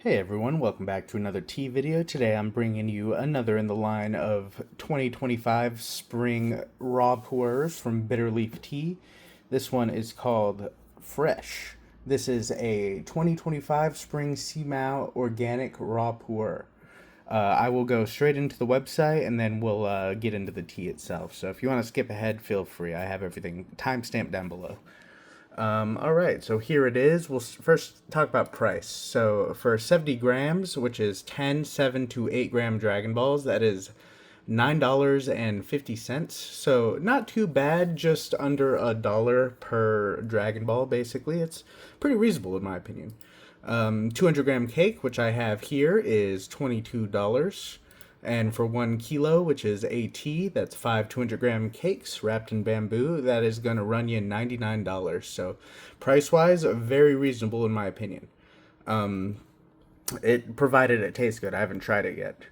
Hey everyone, welcome back to another tea video. Today I'm bringing you another in the line of 2025 Spring Raw Pu'ers from Bitterleaf Tea. This one is called Fresh. This is a 2025 Spring Simao Organic Raw Pu'er. I will go straight into the website and then we'll get into the tea itself. So if you want to skip ahead, feel free. I have everything timestamped down below. All right, so here it is. We'll first talk about price. So for 70 grams, which is 10 7 to 8 gram Dragon Balls, that is $9.50. So not too bad, just under $1 per Dragon Ball, basically. It's pretty reasonable in my opinion. 200 gram cake, which I have here, is $22. And for 1 kilo, which is AT, that's 5 200-gram cakes wrapped in bamboo. That is going to run you $99. So price-wise, very reasonable in my opinion. It provided it tastes good. I haven't tried it yet.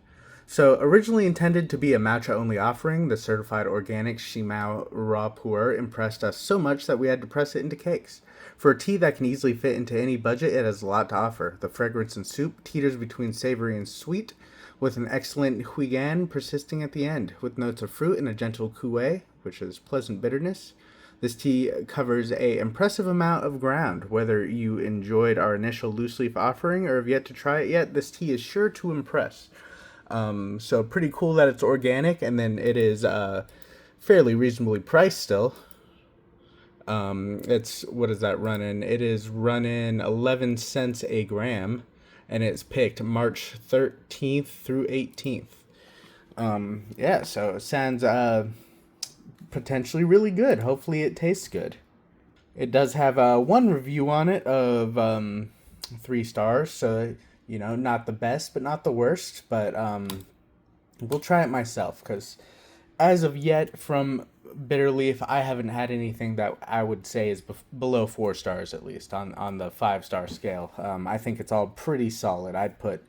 So originally intended to be a matcha-only offering, the certified organic Simao raw pu'er impressed us so much that we had to press it into cakes. For a tea that can easily fit into any budget, it has a lot to offer. The fragrance and soup teeters between savory and sweet, with an excellent huigan persisting at the end, with notes of fruit and a gentle kueh, which is pleasant bitterness. This tea covers a impressive amount of ground. Whether you enjoyed our initial loose leaf offering or have yet to try it yet, this tea is sure to impress. So pretty cool that it's organic, and then it is fairly reasonably priced still. It's, what is that running? It is running 11 cents a gram, and it's picked March 13th through 18th. Yeah, so it sounds potentially really good. Hopefully it tastes good. It does have one review on it of 3 stars, so, you know, not the best, but not the worst. But we'll try it myself, because as of yet, from Bitterleaf, I haven't had anything that I would say is below 4 stars, at least on the 5-star scale. I think it's all pretty solid. I'd put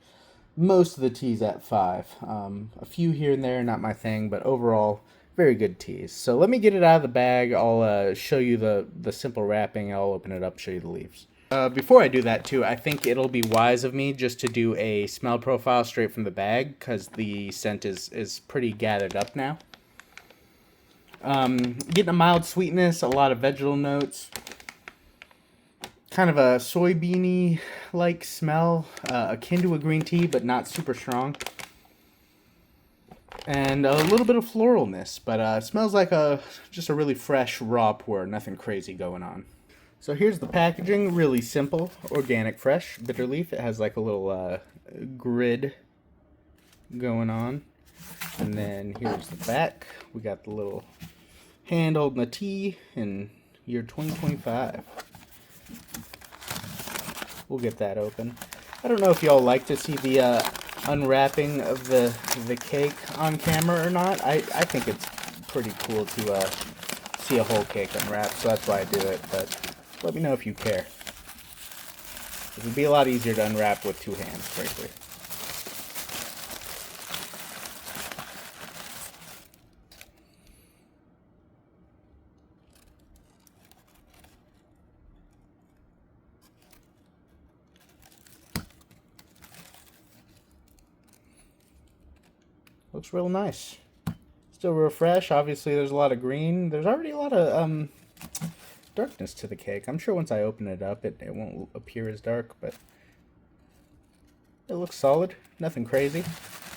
most of the teas at 5. A few here and there, not my thing, but overall, very good teas. So let me get it out of the bag. I'll show you the simple wrapping. I'll open it up, show you the leaves. Before I do that too, I think it'll be wise of me just to do a smell profile straight from the bag, because the scent is pretty gathered up now. Getting a mild sweetness, a lot of vegetal notes, kind of a soybeany like smell, akin to a green tea but not super strong, and a little bit of floralness, but smells like just a really fresh raw pour, nothing crazy going on. So here's the packaging, really simple, organic, fresh, Bitterleaf. It has like a little grid going on. And then here's the back. We got the little hand holding the tea in year 2025. We'll get that open. I don't know if y'all like to see the unwrapping of the cake on camera or not. I think it's pretty cool to see a whole cake unwrapped, so that's why I do it. But let me know if you care. It would be a lot easier to unwrap with 2 hands, frankly. Looks real nice. Still real fresh. Obviously, there's a lot of green. There's already a lot of darkness to the cake. I'm sure once I open it up, it won't appear as dark, but it looks solid. Nothing crazy.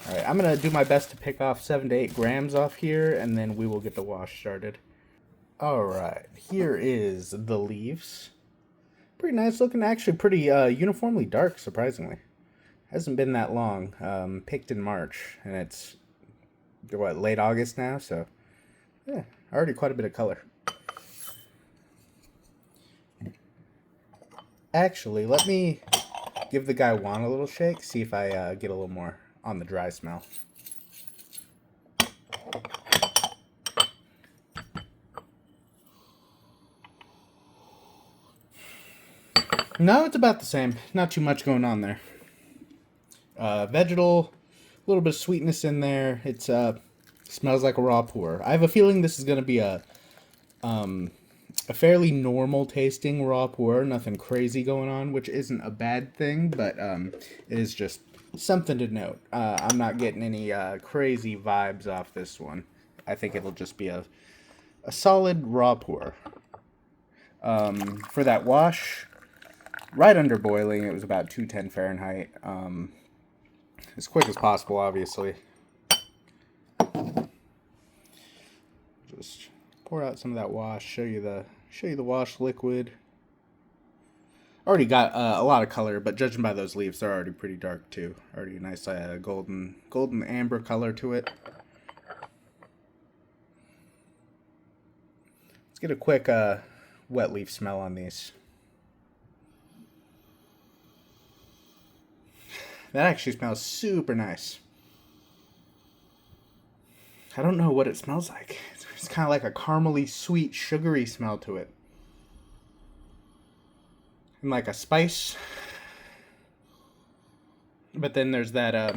All right, I'm going to do my best to pick off 7 to 8 grams off here, and then we will get the wash started. All right, here is the leaves. Pretty nice looking. Actually, pretty uniformly dark, surprisingly. Hasn't been that long. Picked in March, and it's what, late August now, so yeah, already quite a bit of color. Actually, let me give the guy Juan a little shake, see if I get a little more on the dry smell. No, it's about the same. Not too much going on there. Vegetal, a little bit of sweetness in there. It's smells like a raw pour. I have a feeling this is going to be a a fairly normal tasting raw pu'er, nothing crazy going on, which isn't a bad thing, but it is just something to note. I'm not getting any crazy vibes off this one. I think it'll just be a solid raw pu'er. For that wash, right under boiling, it was about 210 Fahrenheit. As quick as possible, obviously. Just pour out some of that wash. Show you the wash liquid. Already got a lot of color, but judging by those leaves, they're already pretty dark too. Already a nice golden amber color to it. Let's get a quick wet leaf smell on these. That actually smells super nice. I don't know what it smells like. It's kind of like a caramely, sweet, sugary smell to it. And like a spice. But then there's that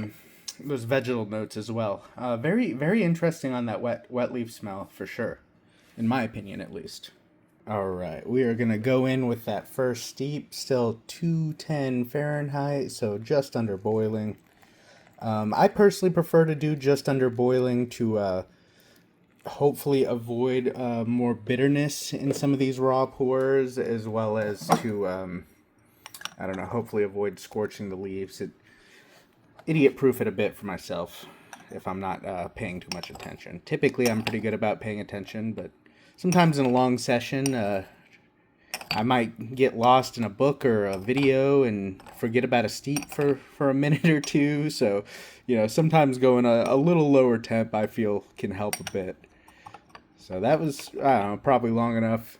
those vegetal notes as well. Very, very interesting on that wet leaf smell for sure. In my opinion, at least. All right, we are going to go in with that first steep, still 210 Fahrenheit, so just under boiling. I personally prefer to do just under boiling to hopefully avoid more bitterness in some of these raw pu'ers, as well as to, I don't know, hopefully avoid scorching the leaves. Idiot-proof it a bit for myself if I'm not paying too much attention. Typically, I'm pretty good about paying attention, but sometimes in a long session, I might get lost in a book or a video and forget about a steep for a minute or two. So, sometimes going a little lower temp, I feel, can help a bit. So that was, I don't know, probably long enough.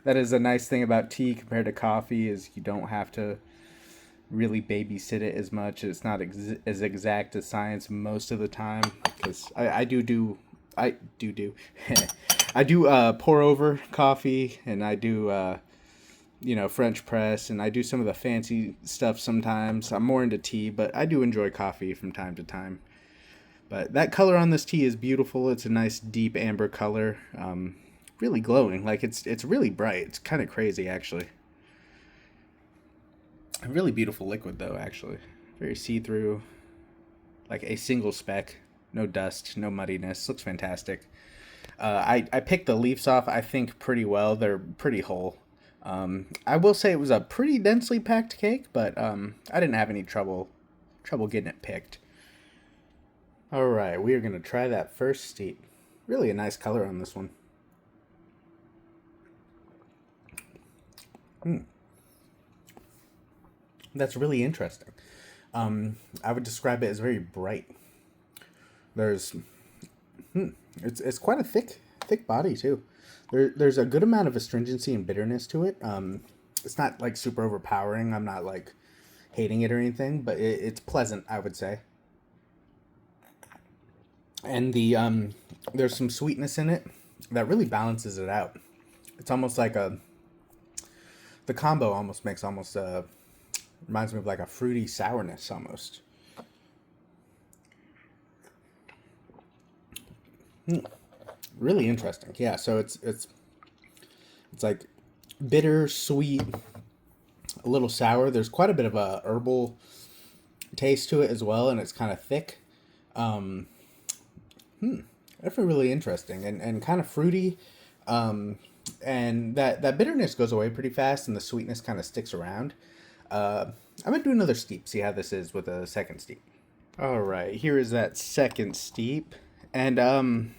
That is a nice thing about tea compared to coffee, is you don't have to really babysit it as much. It's not as exact as science most of the time, because I do I do pour over coffee, and I do French press, and I do some of the fancy stuff sometimes. I'm more into tea, but I do enjoy coffee from time to time. But that color on this tea is beautiful. It's a nice deep amber color, really glowing. Like it's really bright. It's kind of crazy actually. A really beautiful liquid, though, actually. Very see-through. Like a single speck. No dust, no muddiness. Looks fantastic. I picked the leaves off, I think, pretty well. They're pretty whole. I will say it was a pretty densely packed cake, but I didn't have any trouble getting it picked. Alright, we are going to try that first steep. Really a nice color on this one. That's really interesting. I would describe it as very bright. There's, it's quite a thick body too. There's a good amount of astringency and bitterness to it. It's not like super overpowering. I'm not like hating it or anything, but it's pleasant, I would say. And there's some sweetness in it that really balances it out. It's almost like the combo almost makes reminds me of like a fruity sourness almost. Really interesting. Yeah, so it's like bitter, sweet, a little sour. There's quite a bit of a herbal taste to it as well, and it's kind of thick. Definitely really interesting and kind of fruity. And that bitterness goes away pretty fast, and the sweetness kind of sticks around. I'm gonna do another steep, see how this is with a second steep. All right, here is that second steep, and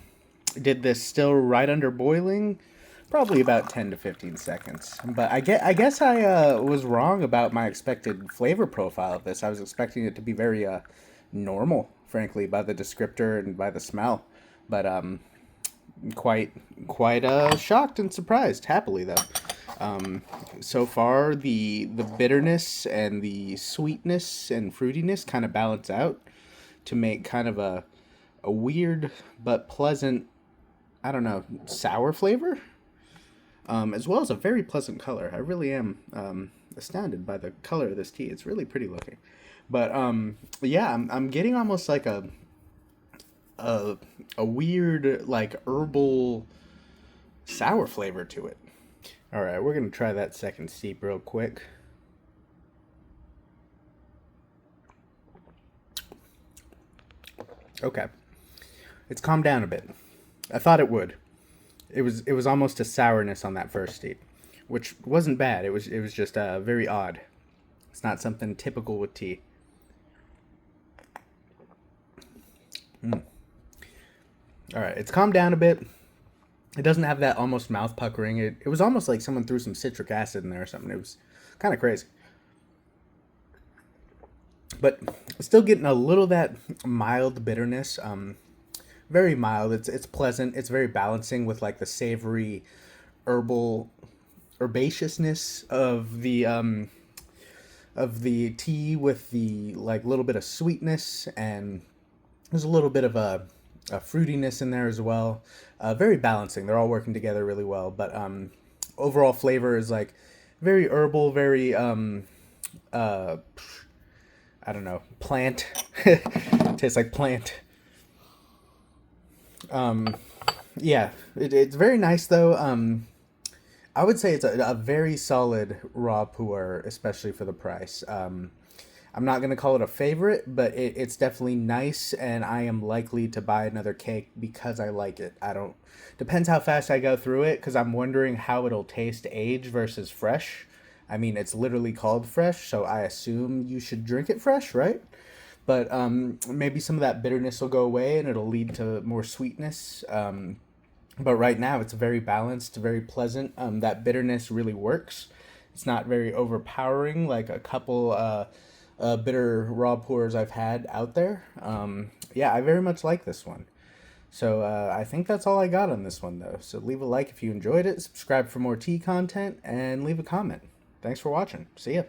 did this still right under boiling, probably about 10 to 15 seconds. But I guess I was wrong about my expected flavor profile of this. I was expecting it to be very normal, frankly, by the descriptor and by the smell. But quite shocked and surprised, happily though. So far, the bitterness and the sweetness and fruitiness kind of balance out to make kind of a weird but pleasant, I don't know, sour flavor, as well as a very pleasant color. I really am astounded by the color of this tea. It's really pretty looking. But yeah, I'm getting almost like a a weird like herbal sour flavor to it. All right, we're gonna try that second steep real quick. Okay, it's calmed down a bit. I thought it would. It was almost a sourness on that first steep, which wasn't bad. It was just very odd. It's not something typical with tea. All right, it's calmed down a bit. It doesn't have that almost mouth puckering. It was almost like someone threw some citric acid in there or something. It was kind of crazy. But still getting a little of that mild bitterness. Very mild. It's pleasant. It's very balancing with like the savory herbal herbaceousness of the tea with the like little bit of sweetness, and there's a little bit of a fruitiness in there as well. Very balancing. They're all working together really well. But overall flavor is like very herbal, very uh, I don't know, plant. Tastes like plant. Yeah, it's very nice though. I would say it's a very solid raw pu'er, especially for the price. I'm not gonna call it a favorite, but it's definitely nice, and I am likely to buy another cake because I like it. I don't. Depends how fast I go through it, because I'm wondering how it'll taste aged versus fresh. I mean, it's literally called fresh, so I assume you should drink it fresh, right? But maybe some of that bitterness will go away, and it'll lead to more sweetness. But right now, it's very balanced, very pleasant. That bitterness really works. It's not very overpowering like a couple bitter raw pours I've had out there. Yeah, I very much like this one. So I think that's all I got on this one, though. So leave a like if you enjoyed it, subscribe for more tea content, and leave a comment. Thanks for watching. See ya.